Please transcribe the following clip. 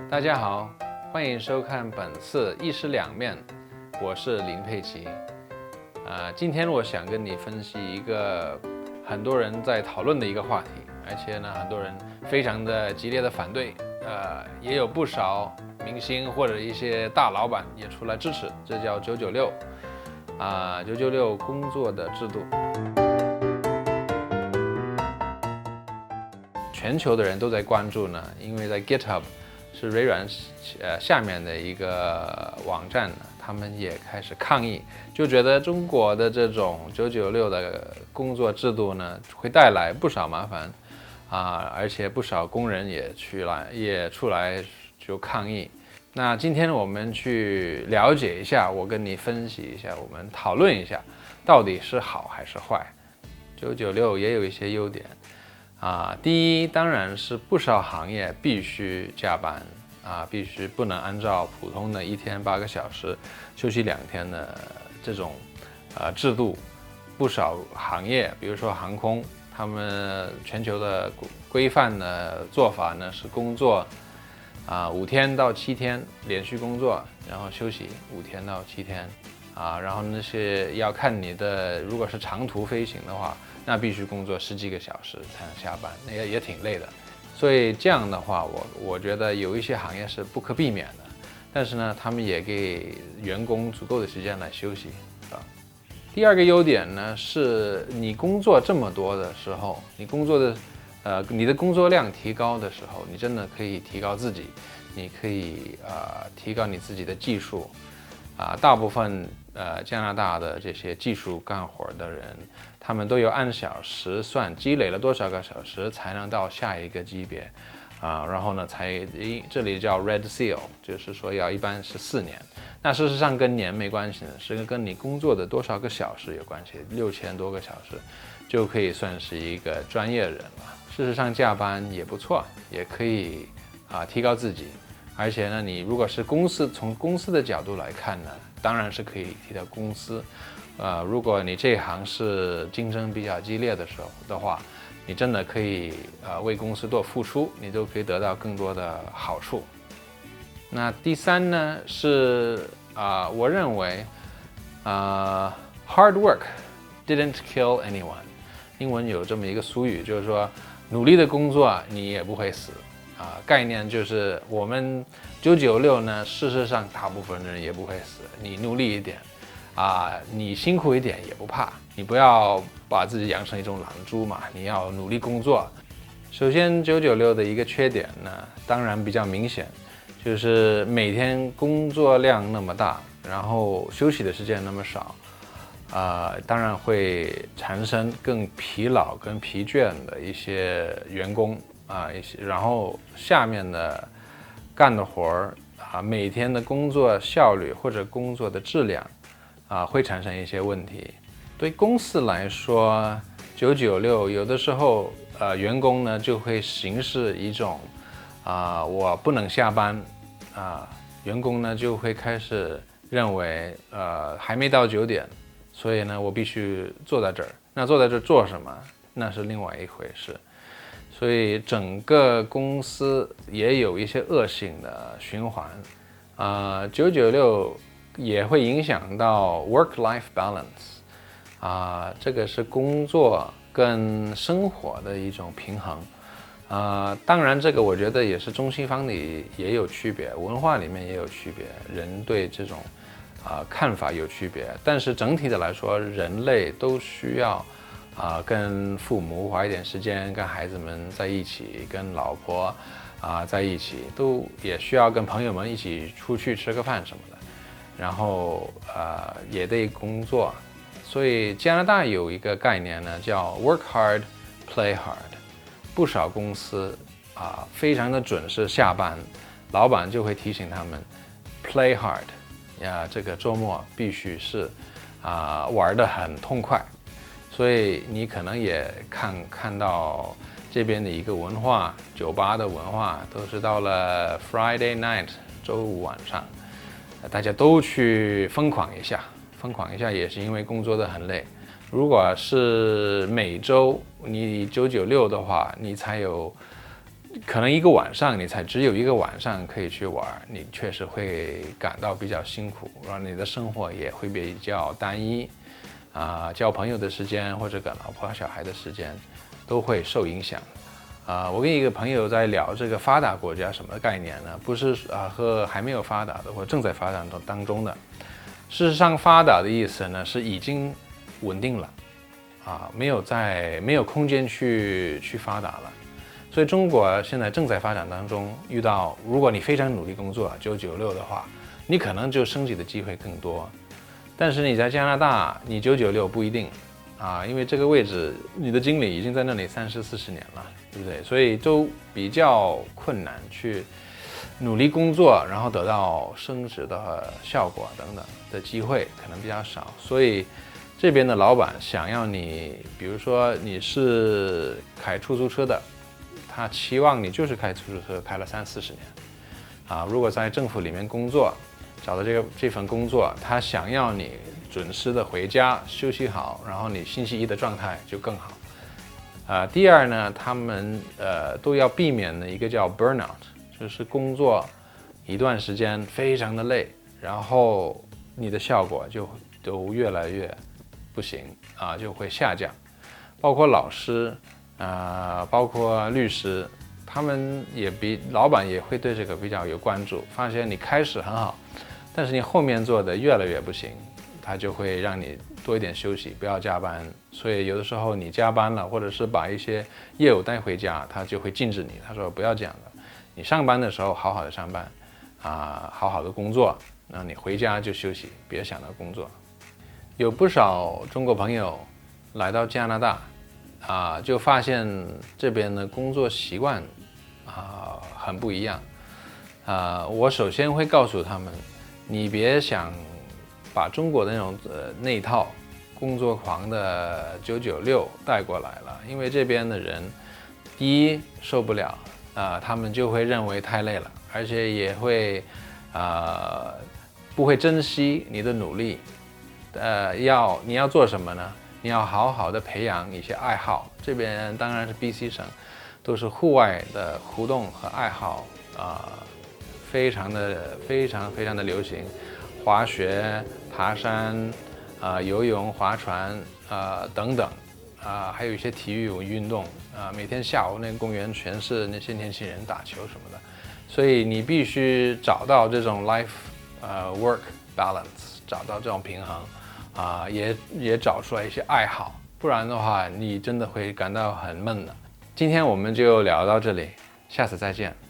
大家好，欢迎收看本次一尸两面，我是林佩琪。今天我想跟你分析一个很多人在讨论的一个话题，而且呢，很多人非常的激烈的反对，也有不少明星或者一些大老板也出来支持，这叫996，996工作的制度。全球的人都在关注呢，因为在 GitHub 是微软下面的一个网站呢，他们也开始抗议，就觉得中国的这种996的工作制度呢，会带来不少麻烦而且不少工人也出来就抗议。那今天我们去了解一下，我跟你分析一下，我们讨论一下，到底是好还是坏。996也有一些优点。第一当然是不少行业必须加班必须不能按照普通的1天8个小时休息2天的这种制度。不少行业，比如说航空，他们全球的规范的做法呢是工作5天到7天连续工作，然后休息5天到7天然后那些要看你的，如果是长途飞行的话，那必须工作10几个小时才能下班，那也挺累的。所以这样的话，我觉得有一些行业是不可避免的，但是呢，他们也给员工足够的时间来休息第二个优点呢，是你工作这么多的时候，你的工作量提高的时候，你真的可以提高自己，你可以提高你自己的技术大部分加拿大的这些技术干活的人，他们都有按小时算，积累了多少个小时才能到下一个级别然后呢这里叫 Red Seal， 就是说一般是4年。那事实上跟年没关系的，是跟你工作的多少个小时有关系，6000多个小时就可以算是一个专业人了。事实上加班也不错，也可以提高自己。而且呢，你如果是从公司的角度来看呢，当然是可以提到公司。如果你这一行是竞争比较激烈的时候的话，你真的可以为公司多付出，你都可以得到更多的好处。那第三呢是我认为hard work didn't kill anyone。英文有这么一个俗语，就是说努力的工作你也不会死。概念就是我们996呢，事实上大部分人也不会死，你努力一点你辛苦一点也不怕，你不要把自己养成一种懒猪嘛，你要努力工作。首先996的一个缺点呢，当然比较明显，就是每天工作量那么大，然后休息的时间那么少当然会产生更疲劳跟疲倦的一些员工然后下面的干的活每天的工作效率或者工作的质量会产生一些问题。对公司来说，996有的时候员工呢就会行使一种我不能下班员工呢就会开始认为还没到9点，所以呢我必须坐在这儿。那坐在这儿做什么？那是另外一回事。所以整个公司也有一些恶性的循环996也会影响到 work-life balance这个是工作跟生活的一种平衡当然这个我觉得也是中西方里也有区别，文化里面也有区别，人对这种看法有区别，但是整体的来说，人类都需要跟父母花一点时间，跟孩子们在一起，跟老婆在一起，都也需要跟朋友们一起出去吃个饭什么的，然后也得工作。所以加拿大有一个概念呢，叫 work hard, play hard。不少公司非常的准时下班，老板就会提醒他们 play hard，这个周末必须是玩得很痛快。所以你可能也看到这边的一个文化，酒吧的文化都是到了 Friday night 周五晚上，大家都去疯狂一下也是因为工作得很累。如果是每周你996的话，你才有可能一个晚上你才只有一个晚上可以去玩，你确实会感到比较辛苦，然后你的生活也会比较单一，交朋友的时间或者跟老婆小孩的时间都会受影响。我跟一个朋友在聊这个发达国家什么概念呢？不是和还没有发达的或正在发展当中的。事实上，发达的意思呢是已经稳定了，没有空间去发达了。所以中国现在正在发展当中，如果你非常努力工作996的话，你可能就升级的机会更多。但是你在加拿大，你996不一定因为这个位置你的经理已经在那里30-40年了，对不对？所以都比较困难去努力工作，然后得到升职的效果等等的机会可能比较少。所以这边的老板想要你，比如说你是开出租车的，他期望你就是开出租车开了30-40年，如果在政府里面工作，找到这份工作，他想要你准时的回家休息好，然后你星期一的状态就更好。第二呢，他们都要避免的一个叫 burnout， 就是工作一段时间非常的累，然后你的效果就都越来越不行就会下降。包括老师包括律师，他们老板也会对这个比较有关注，发现你开始很好，但是你后面做的越来越不行，他就会让你多一点休息，不要加班。所以有的时候你加班了，或者是把一些业务带回家，他就会禁止你，他说不要这样的，你上班的时候好好的上班好好的工作，那你回家就休息，别想到工作。有不少中国朋友来到加拿大就发现这边的工作习惯很不一样。我首先会告诉他们，你别想把中国的那一套工作狂的996带过来了，因为这边的人第一受不了他们就会认为太累了，而且也会不会珍惜你的努力。你要做什么呢？你要好好的培养一些爱好。这边当然是 BC 省，都是户外的活动和爱好非常的流行，滑雪、爬山游泳、划船等等还有一些体育运动每天下午那个公园全是那些年轻人打球什么的。所以你必须找到这种 life work balance， 找到这种平衡也找出来一些爱好，不然的话你真的会感到很闷的。今天我们就聊到这里，下次再见。